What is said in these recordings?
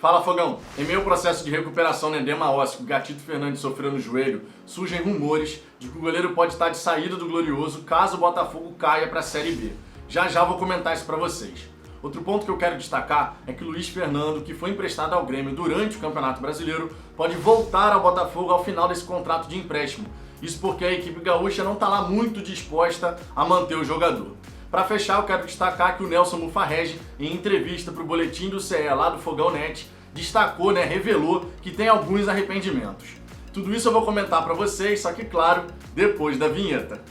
Fala, Fogão! Em meio ao processo de recuperação no edema ósseo que o Gatito Fernandes sofreu no joelho, surgem rumores de que o goleiro pode estar de saída do Glorioso caso o Botafogo caia para a Série B. Já vou comentar isso para vocês. Outro ponto que eu quero destacar é que Luiz Fernando, que foi emprestado ao Grêmio durante o Campeonato Brasileiro, pode voltar ao Botafogo ao final desse contrato de empréstimo. Isso porque a equipe gaúcha não está lá muito disposta a manter o jogador. Para fechar, eu quero destacar que o Nelson Mufarrege, em entrevista para o Boletim do CE lá do Fogão Net, destacou, revelou que tem alguns arrependimentos. Tudo isso eu vou comentar para vocês, só que claro, depois da vinheta.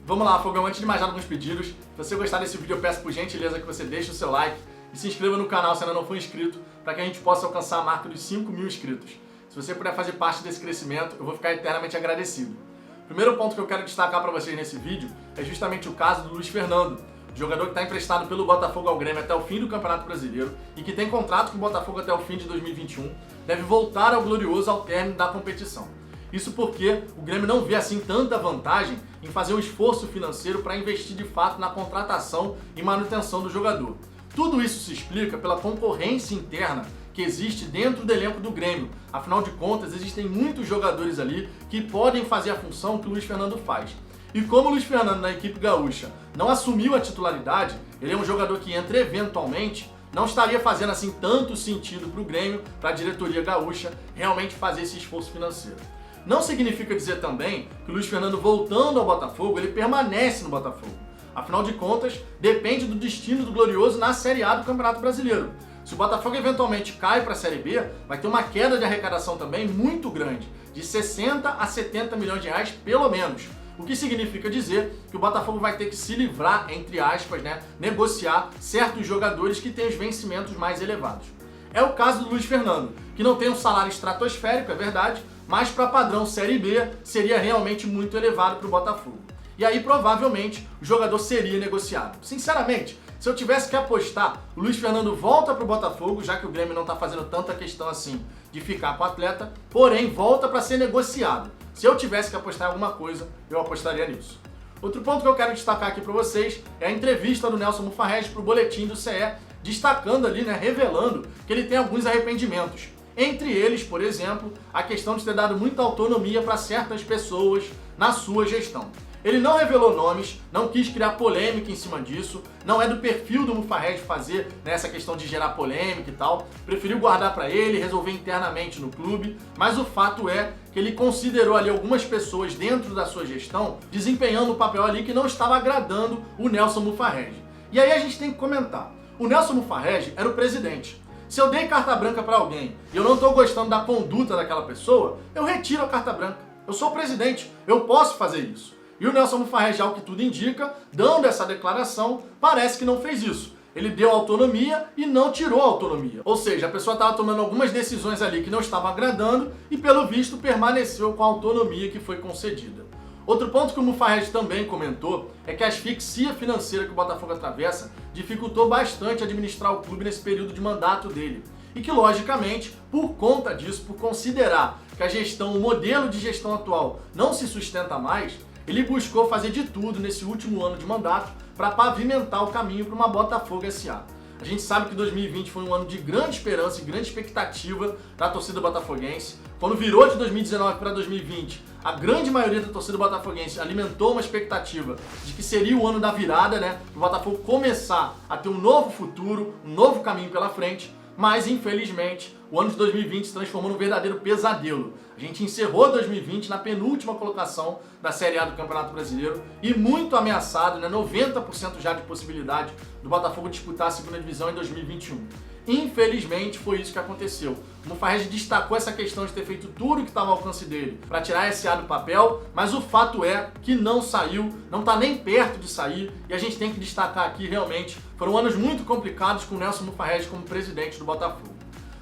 Vamos lá, Fogão, antes de mais nada, alguns pedidos. Se você gostar desse vídeo, eu peço por gentileza que você deixe o seu like e se inscreva no canal se ainda não for inscrito, para que a gente possa alcançar a marca dos 5.000 inscritos. Se você puder fazer parte desse crescimento, eu vou ficar eternamente agradecido. O primeiro ponto que eu quero destacar para vocês nesse vídeo é justamente o caso do Luiz Fernando, jogador que está emprestado pelo Botafogo ao Grêmio até o fim do Campeonato Brasileiro e que tem contrato com o Botafogo até o fim de 2021, deve voltar ao Glorioso ao término da competição. Isso porque o Grêmio não vê assim tanta vantagem em fazer um esforço financeiro para investir de fato na contratação e manutenção do jogador. Tudo isso se explica pela concorrência interna que existe dentro do elenco do Grêmio. Afinal de contas, existem muitos jogadores ali que podem fazer a função que o Luiz Fernando faz. E como o Luiz Fernando na equipe gaúcha não assumiu a titularidade, ele é um jogador que entra eventualmente, não estaria fazendo assim tanto sentido para o Grêmio, para a diretoria gaúcha, realmente fazer esse esforço financeiro. Não significa dizer também que o Luiz Fernando voltando ao Botafogo, ele permanece no Botafogo. Afinal de contas, depende do destino do Glorioso na Série A do Campeonato Brasileiro. Se o Botafogo eventualmente cai para a Série B, vai ter uma queda de arrecadação também muito grande, de 60 a 70 milhões de reais pelo menos. O que significa dizer que o Botafogo vai ter que se livrar, entre aspas, negociar certos jogadores que têm os vencimentos mais elevados. É o caso do Luiz Fernando, que não tem um salário estratosférico, é verdade, mas para padrão Série B seria realmente muito elevado para o Botafogo. E aí provavelmente o jogador seria negociado. Sinceramente, se eu tivesse que apostar, o Luiz Fernando volta para o Botafogo, já que o Grêmio não está fazendo tanta questão assim de ficar com o atleta, porém volta para ser negociado. Se eu tivesse que apostar em alguma coisa, eu apostaria nisso. Outro ponto que eu quero destacar aqui para vocês é a entrevista do Nelson Mufarrege para o Boletim do CE, destacando ali, revelando que ele tem alguns arrependimentos. Entre eles, por exemplo, a questão de ter dado muita autonomia para certas pessoas na sua gestão. Ele não revelou nomes, não quis criar polêmica em cima disso, não é do perfil do Mufarrege fazer essa questão de gerar polêmica e tal, preferiu guardar para ele, resolver internamente no clube, mas o fato é que ele considerou ali algumas pessoas dentro da sua gestão desempenhando um papel ali que não estava agradando o Nelson Mufarrege. E aí a gente tem que comentar, o Nelson Mufarrege era o presidente. Se eu dei carta branca para alguém e eu não estou gostando da conduta daquela pessoa, eu retiro a carta branca. Eu sou o presidente, eu posso fazer isso. E o Nelson Mufarrege, ao que tudo indica, dando essa declaração, parece que não fez isso. Ele deu autonomia e não tirou a autonomia. Ou seja, a pessoa estava tomando algumas decisões ali que não estavam agradando e, pelo visto, permaneceu com a autonomia que foi concedida. Outro ponto que o Mufarrege também comentou é que a asfixia financeira que o Botafogo atravessa dificultou bastante administrar o clube nesse período de mandato dele. E que, logicamente, por conta disso, por considerar que a gestão, o modelo de gestão atual não se sustenta mais, ele buscou fazer de tudo nesse último ano de mandato para pavimentar o caminho para uma Botafogo SA. A gente sabe que 2020 foi um ano de grande esperança e grande expectativa da torcida botafoguense. Quando virou de 2019 para 2020, a grande maioria da torcida botafoguense alimentou uma expectativa de que seria o ano da virada, para o Botafogo começar a ter um novo futuro, um novo caminho pela frente. Mas, infelizmente, o ano de 2020 se transformou num verdadeiro pesadelo. A gente encerrou 2020 na penúltima colocação da Série A do Campeonato Brasileiro e muito ameaçado, 90% já de possibilidade do Botafogo disputar a segunda divisão em 2021. Infelizmente, foi isso que aconteceu. O Mufarrege destacou essa questão de ter feito tudo o que estava ao alcance dele para tirar a SA do papel, mas o fato é que não saiu, não está nem perto de sair, e a gente tem que destacar aqui realmente, foram anos muito complicados com o Nelson Mufarrege como presidente do Botafogo.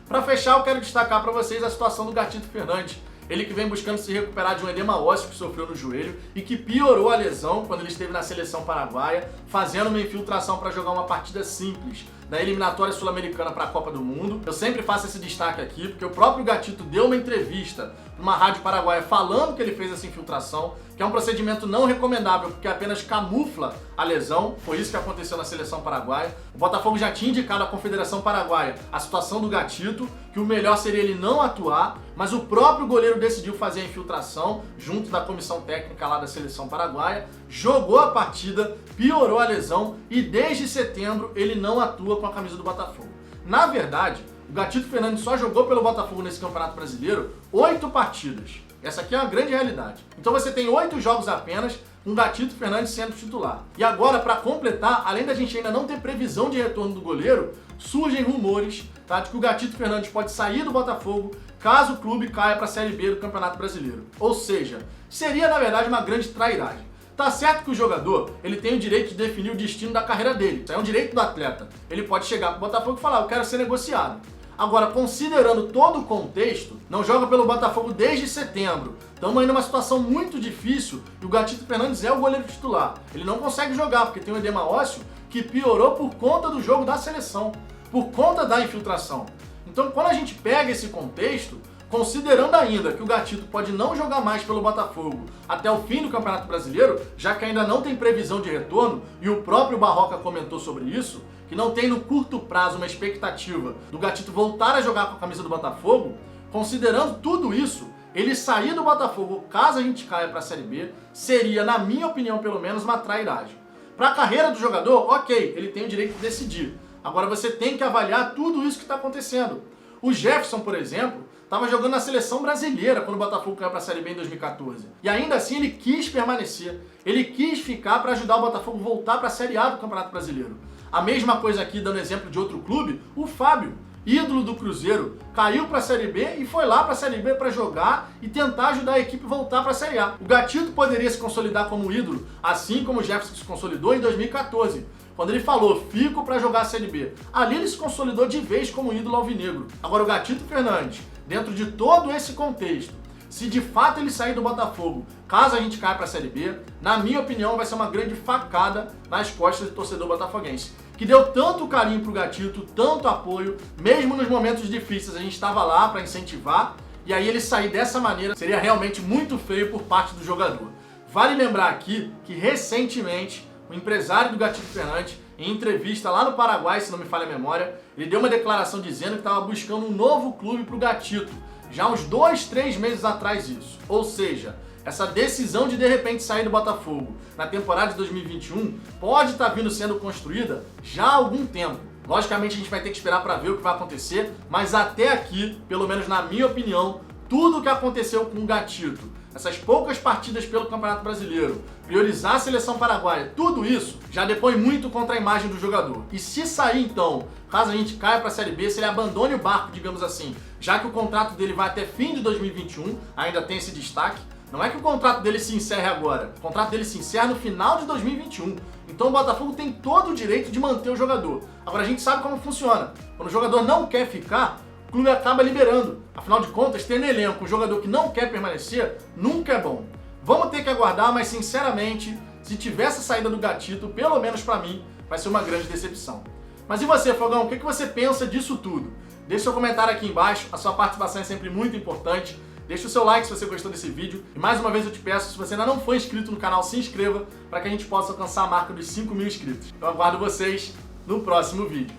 Para fechar, eu quero destacar para vocês a situação do Gatito Fernandes. Ele que vem buscando se recuperar de um edema ósseo que sofreu no joelho e que piorou a lesão quando ele esteve na seleção paraguaia, fazendo uma infiltração para jogar uma partida simples da eliminatória sul-americana para a Copa do Mundo. Eu sempre faço esse destaque aqui, porque o próprio Gatito deu uma entrevista numa rádio paraguaia falando que ele fez essa infiltração, que é um procedimento não recomendável, porque apenas camufla a lesão. Foi isso que aconteceu na seleção paraguaia. O Botafogo já tinha indicado à Confederação Paraguaia a situação do Gatito, que o melhor seria ele não atuar, mas o próprio goleiro decidiu fazer a infiltração junto da comissão técnica lá da seleção paraguaia, jogou a partida, piorou a lesão e desde setembro ele não atua com a camisa do Botafogo. Na verdade, o Gatito Fernandes só jogou pelo Botafogo nesse Campeonato Brasileiro 8 partidas. Essa aqui é uma grande realidade. Então você tem 8 jogos apenas, com o Gatito Fernandes sendo titular. E agora, para completar, além da gente ainda não ter previsão de retorno do goleiro, surgem rumores, tá, de que o Gatito Fernandes pode sair do Botafogo caso o clube caia para a Série B do Campeonato Brasileiro. Ou seja, seria na verdade uma grande trairagem. Tá certo que o jogador, ele tem o direito de definir o destino da carreira dele. Isso é um direito do atleta. Ele pode chegar pro Botafogo e falar, eu quero ser negociado. Agora, considerando todo o contexto, não joga pelo Botafogo desde setembro. Estamos aí numa situação muito difícil e o Gatito Fernandes é o goleiro titular. Ele não consegue jogar porque tem um edema ósseo que piorou por conta do jogo da seleção, por conta da infiltração. Então, quando a gente pega esse contexto, considerando ainda que o Gatito pode não jogar mais pelo Botafogo até o fim do Campeonato Brasileiro, já que ainda não tem previsão de retorno, e o próprio Barroca comentou sobre isso, que não tem no curto prazo uma expectativa do Gatito voltar a jogar com a camisa do Botafogo, considerando tudo isso, ele sair do Botafogo, caso a gente caia para a Série B, seria, na minha opinião pelo menos, uma trairagem. Para a carreira do jogador, ok, ele tem o direito de decidir. Agora você tem que avaliar tudo isso que está acontecendo. O Jefferson, por exemplo, estava jogando na seleção brasileira quando o Botafogo caiu para a Série B em 2014. E ainda assim ele quis permanecer. Ele quis ficar para ajudar o Botafogo a voltar para a Série A do Campeonato Brasileiro. A mesma coisa aqui, dando exemplo de outro clube, o Fábio, ídolo do Cruzeiro, caiu para a Série B e foi lá para a Série B para jogar e tentar ajudar a equipe a voltar para a Série A. O Gatito poderia se consolidar como ídolo, assim como o Jefferson se consolidou em 2014. Quando ele falou, fico para jogar a Série B. Ali ele se consolidou de vez como ídolo alvinegro. Agora o Gatito Fernandes, dentro de todo esse contexto, se de fato ele sair do Botafogo, caso a gente caia para a Série B, na minha opinião vai ser uma grande facada nas costas do torcedor botafoguense, que deu tanto carinho pro Gatito, tanto apoio, mesmo nos momentos difíceis a gente estava lá para incentivar, e aí ele sair dessa maneira seria realmente muito feio por parte do jogador. Vale lembrar aqui que recentemente o empresário do Gatito Fernandes, em entrevista lá no Paraguai, se não me falha a memória, ele deu uma declaração dizendo que estava buscando um novo clube para o Gatito, já uns 2, 3 meses atrás isso. Ou seja, essa decisão de repente sair do Botafogo na temporada de 2021 pode estar vindo sendo construída já há algum tempo. Logicamente a gente vai ter que esperar para ver o que vai acontecer, mas até aqui, pelo menos na minha opinião, tudo o que aconteceu com o Gatito, essas poucas partidas pelo Campeonato Brasileiro, priorizar a seleção paraguaia, tudo isso já depõe muito contra a imagem do jogador. E se sair então, caso a gente caia para a Série B, se ele abandone o barco, digamos assim, já que o contrato dele vai até fim de 2021, ainda tem esse destaque, não é que o contrato dele se encerre agora, o contrato dele se encerra no final de 2021. Então o Botafogo tem todo o direito de manter o jogador. Agora a gente sabe como funciona. Quando o jogador não quer ficar, o clube acaba liberando. Afinal de contas, ter no elenco um jogador que não quer permanecer nunca é bom. Vamos ter que aguardar, mas sinceramente, se tivesse a saída do Gatito, pelo menos pra mim, vai ser uma grande decepção. Mas e você, Fogão? O que você pensa disso tudo? Deixe seu comentário aqui embaixo, a sua participação é sempre muito importante. Deixe o seu like se você gostou desse vídeo. E mais uma vez eu te peço, se você ainda não for inscrito no canal, se inscreva para que a gente possa alcançar a marca dos 5.000 inscritos. Eu aguardo vocês no próximo vídeo.